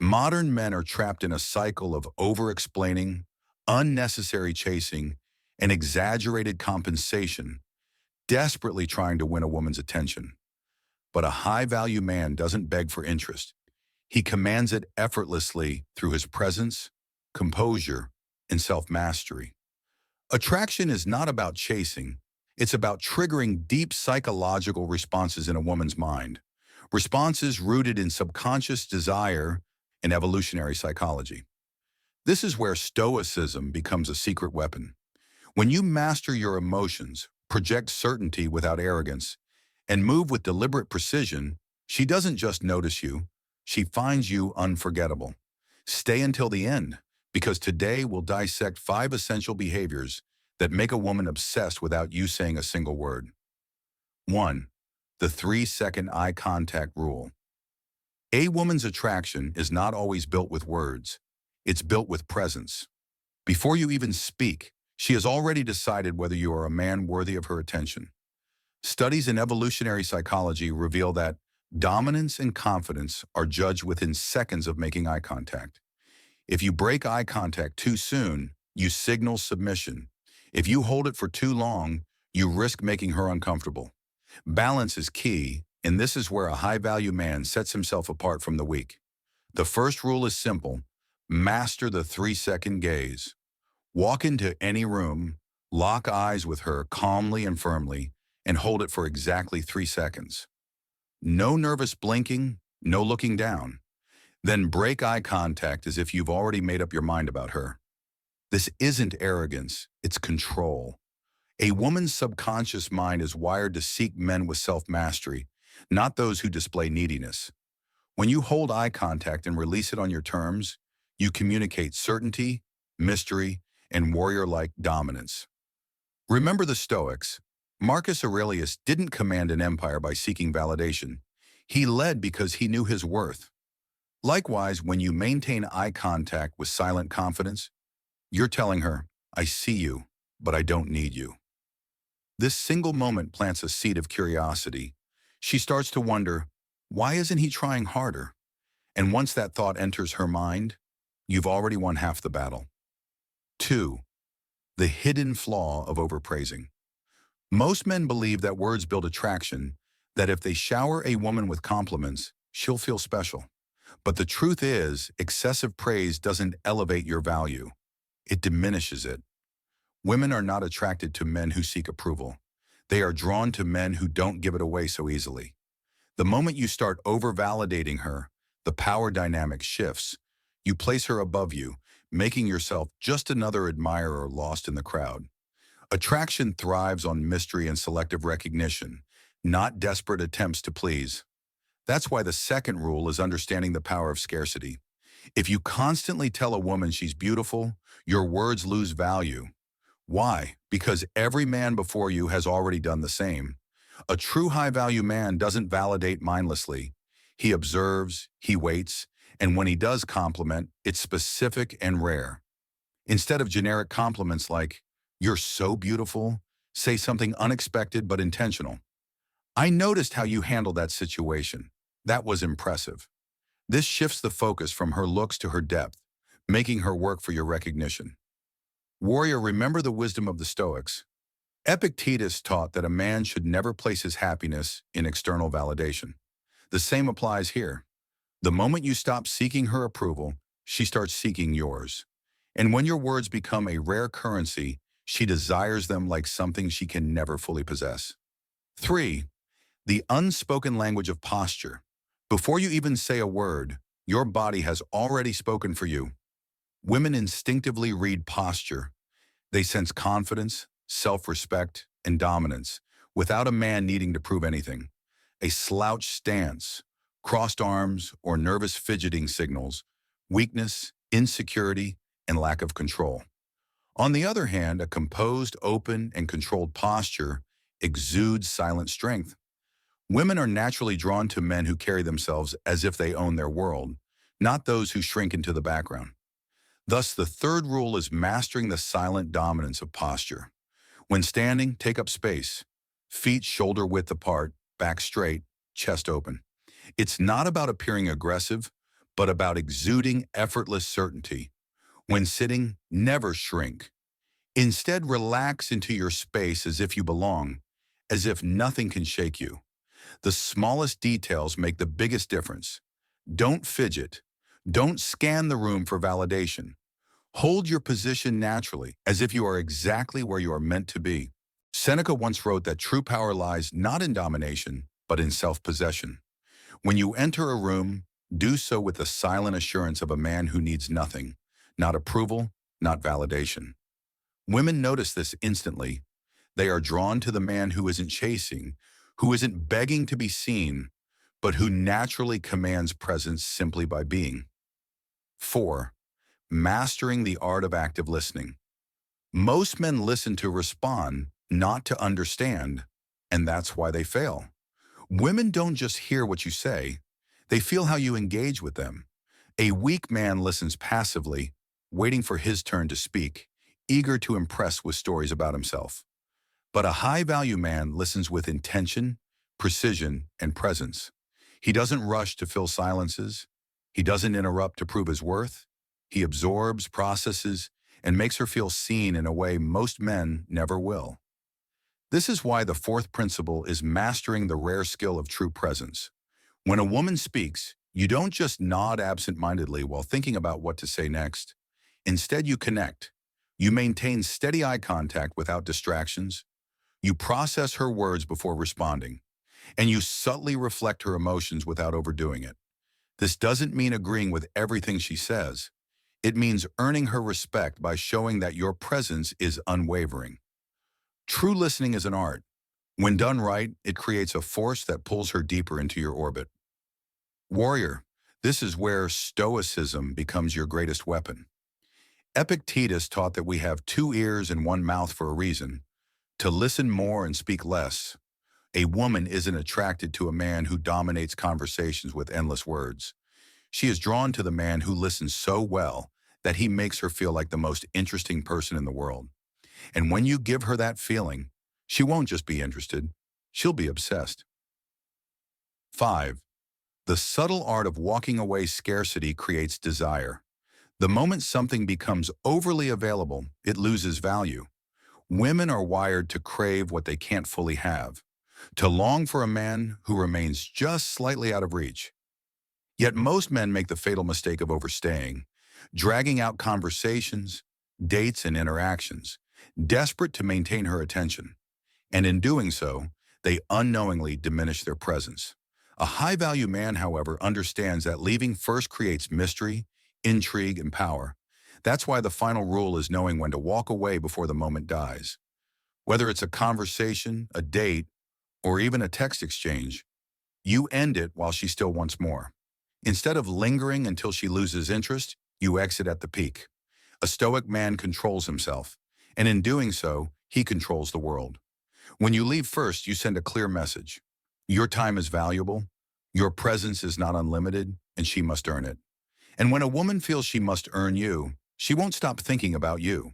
Modern men are trapped in a cycle of over-explaining, unnecessary chasing, and exaggerated compensation, desperately trying to win a woman's attention. But a high-value man doesn't beg for interest. He commands it effortlessly through his presence, composure, and self-mastery. Attraction is not about chasing. It's about triggering deep psychological responses in a woman's mind. Responses rooted in subconscious desire and evolutionary psychology. This is where Stoicism becomes a secret weapon. When you master your emotions, project certainty without arrogance, and move with deliberate precision, she doesn't just notice you, she finds you unforgettable. Stay until the end, because today we'll dissect 5 essential behaviors that make a woman obsessed without you saying a single word. 1. The 3-second eye contact rule. A woman's attraction is not always built with words. It's built with presence. Before you even speak, she has already decided whether you are a man worthy of her attention. Studies in evolutionary psychology reveal that dominance and confidence are judged within seconds of making eye contact. If you break eye contact too soon, you signal submission. If you hold it for too long, you risk making her uncomfortable. Balance is key, and this is where a high-value man sets himself apart from the weak. The first rule is simple: master the 3-second gaze. Walk into any room, lock eyes with her calmly and firmly, and hold it for exactly 3 seconds. No nervous blinking, no looking down. Then break eye contact as if you've already made up your mind about her. This isn't arrogance, it's control. A woman's subconscious mind is wired to seek men with self-mastery, not those who display neediness. When you hold eye contact and release it on your terms, you communicate certainty, mystery, and warrior-like dominance. Remember the Stoics. Marcus Aurelius didn't command an empire by seeking validation. He led because he knew his worth. Likewise, when you maintain eye contact with silent confidence, you're telling her, "I see you, but I don't need you." This single moment plants a seed of curiosity. She starts to wonder, why isn't he trying harder? And once that thought enters her mind, you've already won half the battle. 2. The hidden flaw of overpraising. Most men believe that words build attraction, that if they shower a woman with compliments, she'll feel special. But the truth is, excessive praise doesn't elevate your value. It diminishes it. Women are not attracted to men who seek approval. They are drawn to men who don't give it away so easily. The moment you start over-validating her, the power dynamic shifts. You place her above you, making yourself just another admirer lost in the crowd. Attraction thrives on mystery and selective recognition, not desperate attempts to please. That's why the second rule is understanding the power of scarcity. If you constantly tell a woman she's beautiful, your words lose value. Why? Because every man before you has already done the same. A true high-value man doesn't validate mindlessly. He observes, he waits, and when he does compliment, it's specific and rare. Instead of generic compliments like, "You're so beautiful," say something unexpected but intentional. "I noticed how you handled that situation. That was impressive." This shifts the focus from her looks to her depth, making her work for your recognition. Warrior, remember the wisdom of the Stoics. Epictetus taught that a man should never place his happiness in external validation. The same applies here. The moment you stop seeking her approval, she starts seeking yours. And when your words become a rare currency, she desires them like something she can never fully possess. 3. The unspoken language of posture. Before you even say a word, your body has already spoken for you. Women instinctively read posture. They sense confidence, self-respect, and dominance without a man needing to prove anything. A slouched stance, crossed arms, or nervous fidgeting signals weakness, insecurity, and lack of control. On the other hand, a composed, open, and controlled posture exudes silent strength. Women are naturally drawn to men who carry themselves as if they own their world, not those who shrink into the background. Thus, the third rule is mastering the silent dominance of posture. When standing, take up space. Feet shoulder-width apart, back straight, chest open. It's not about appearing aggressive, but about exuding effortless certainty. When sitting, never shrink. Instead, relax into your space as if you belong, as if nothing can shake you. The smallest details make the biggest difference. Don't fidget. Don't scan the room for validation. Hold your position naturally, as if you are exactly where you are meant to be. Seneca once wrote that true power lies not in domination, but in self-possession. When you enter a room, do so with the silent assurance of a man who needs nothing, not approval, not validation. Women notice this instantly. They are drawn to the man who isn't chasing, who isn't begging to be seen, but who naturally commands presence simply by being. 4. Mastering the art of active listening. Most men listen to respond, not to understand, and that's why they fail. Women don't just hear what you say, they feel how you engage with them. A weak man listens passively, waiting for his turn to speak, eager to impress with stories about himself. But a high-value man listens with intention, precision, and presence. He doesn't rush to fill silences. He doesn't interrupt to prove his worth. He absorbs, processes, and makes her feel seen in a way most men never will. This is why the fourth principle is mastering the rare skill of true presence. When a woman speaks, you don't just nod absent-mindedly while thinking about what to say next. Instead, you connect. You maintain steady eye contact without distractions. You process her words before responding. And you subtly reflect her emotions without overdoing it. This doesn't mean agreeing with everything she says. It means earning her respect by showing that your presence is unwavering. True listening is an art. When done right, it creates a force that pulls her deeper into your orbit. Warrior, this is where Stoicism becomes your greatest weapon. Epictetus taught that we have 2 ears and 1 mouth for a reason, to listen more and speak less. A woman isn't attracted to a man who dominates conversations with endless words. She is drawn to the man who listens so well that he makes her feel like the most interesting person in the world. And when you give her that feeling, she won't just be interested, she'll be obsessed. 5. The subtle art of walking away scarcity creates desire. The moment something becomes overly available, it loses value. Women are wired to crave what they can't fully have, to long for a man who remains just slightly out of reach. Yet most men make the fatal mistake of overstaying, dragging out conversations, dates, and interactions, desperate to maintain her attention. And in doing so, they unknowingly diminish their presence. A high-value man, however, understands that leaving first creates mystery, intrigue, and power. That's why the final rule is knowing when to walk away before the moment dies. Whether it's a conversation, a date, or even a text exchange, you end it while she still wants more. Instead of lingering until she loses interest, you exit at the peak. A Stoic man controls himself, and in doing so, he controls the world. When you leave first, you send a clear message. Your time is valuable, your presence is not unlimited, and she must earn it. And when a woman feels she must earn you, she won't stop thinking about you.